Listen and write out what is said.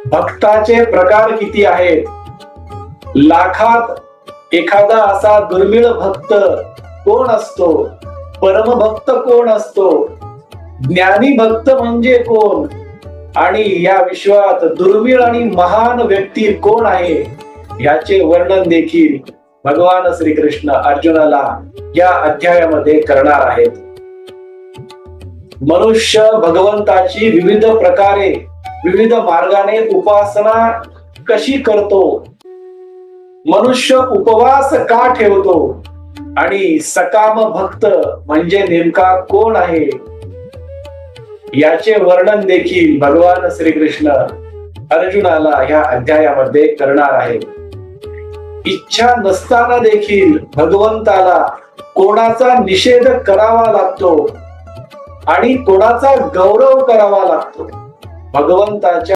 भक्ताचे प्रकार किती आहेत? लाखात एखादा असा दुर्मिळ भक्त कोण असतो? परमभक्त कोण असतो? ज्ञानी भक्त म्हणजे कोण? आणि या विश्वात दुर्मिळ आणि महान व्यक्ती कोण आहे याचे वर्णन देखील भगवान श्रीकृष्ण अर्जुनाला या अध्यायामध्ये करणार आहेत. मनुष्य भगवंताची विविध प्रकारे विविध मार्गाने उपासना कशी करतो? मनुष्य उपवास का ठेवतो? आणि सकाम भक्त म्हणजे नेमका कोण आहे याचे वर्णन देखील भगवान श्रीकृष्ण अर्जुनाला या अध्यायामध्ये करणार आहे. इच्छा नसताना देखील भगवंताला कोणाचा निषेध करावा लागतो आणि कोणाचा गौरव करावा लागतो? भगवंताच्या